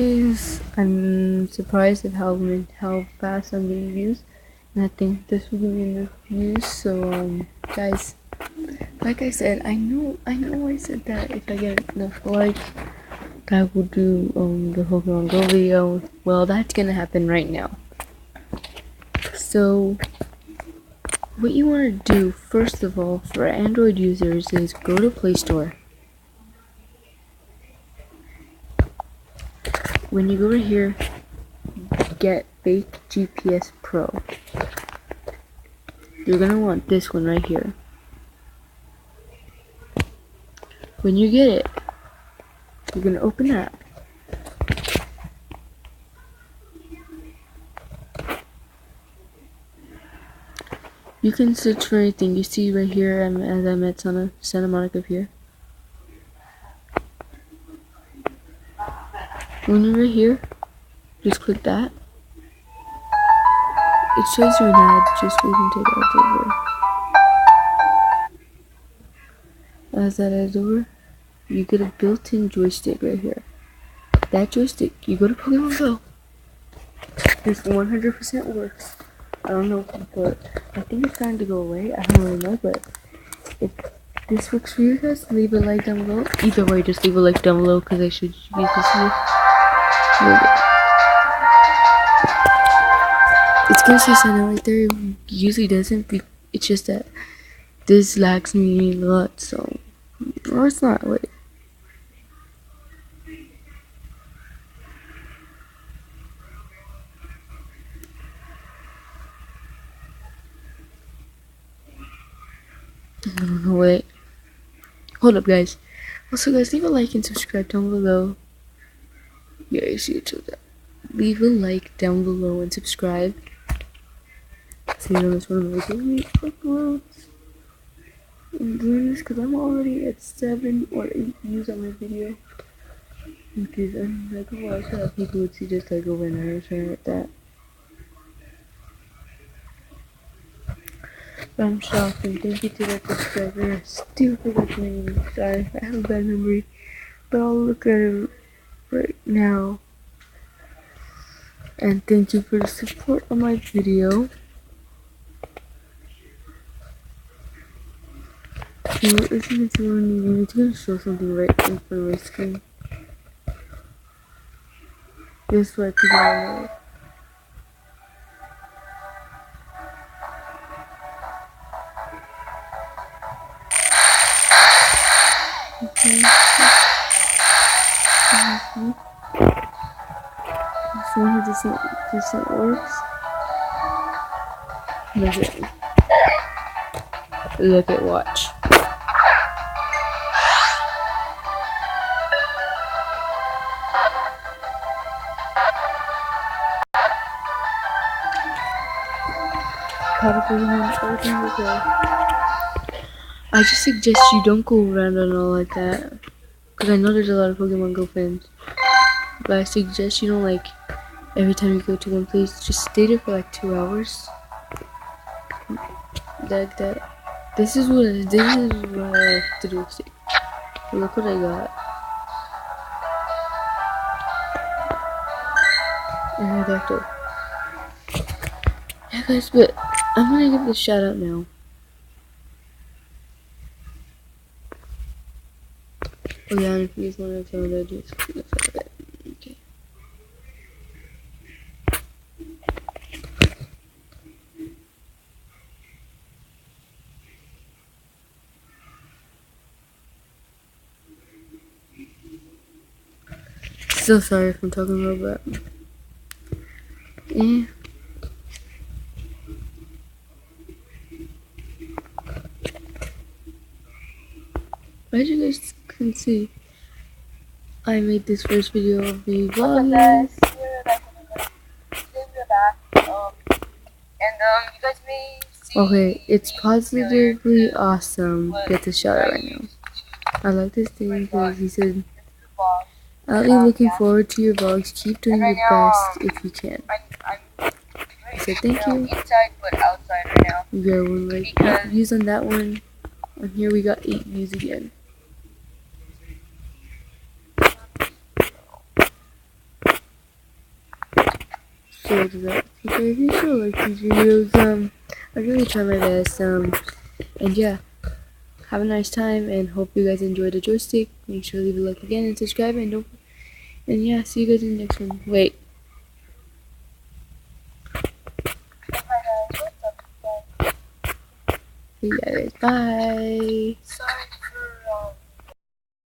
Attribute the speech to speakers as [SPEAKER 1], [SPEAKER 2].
[SPEAKER 1] guys, I'm surprised at how fast I'm getting views, and I think this will give me enough views. So guys, like I said, I know I said that if I get enough likes, I will do the Pokemon Go video. Well, that's gonna happen right now. So what you want to do first of all for Android users is go to Play Store. When you go to here, get Fake GPS Pro. You're gonna want this one right here. When you get it, you're gonna open that. You can search for anything. You see right here, as I'm at Santa Monica here. When you're right here, just click that. It shows you an ad, just wait until that's over. As that ad's over, you get a built-in joystick right here. That joystick, you go to Pokemon Go. This 100% works. I don't know, but I think it's starting to go away. I don't really know, but if this works for you guys, leave a like down below. Either way, just leave a like down below because I should be able to see. It's gonna say sign out right there. It usually doesn't. It's just that this lags me a lot, so. Or it's not. Wait. Wait. Hold up, guys. Also, guys, leave a like and subscribe down below. Yeah, you see it too. Leave a like down below and subscribe. See you on this one of my videos. I'm doing this because I'm already at 7 or 8 views on my video. Because I'm like, oh, I should have people would see just like a winner or something like that. But I'm shocked, and thank you to that subscriber. I still forgot the name. Sorry, I have a bad memory. But I'll look at it right now. And thank you for the support on my video. Isn't it running? It's gonna show something right in front of my screen. Guess what? People don't know. Okay. Someone who doesn't works. Look at watch. I just suggest you don't go around and all like that, because I know there's a lot of Pokemon Go fans. But I suggest you don't, like, every time you go to one place, just stay there for like 2 hours. Like that. This is what I have to do. Look what I got. And I got to. Yeah, guys, but I'm gonna give this shout out now. Oh yeah, and if you guys want to tell me that, just click that. Okay. So sorry if I'm talking a little bit. Yeah. As you guys can see, I made this first video of me vlogging. Okay, it's positively awesome. Get the shout out right now. I like this thing because he said, I'll be looking forward to your vlogs. Keep doing your best if you can. I said thank you. We got 1 like 8 views on that one. And here we got 8 views again. still do that. Okay, if you still like these videos, I really try my best. And yeah, have a nice time, and hope you guys enjoy the joystick. Make sure to leave a like again and subscribe, and yeah, see you guys in the next one. Wait. Yeah, guys, bye.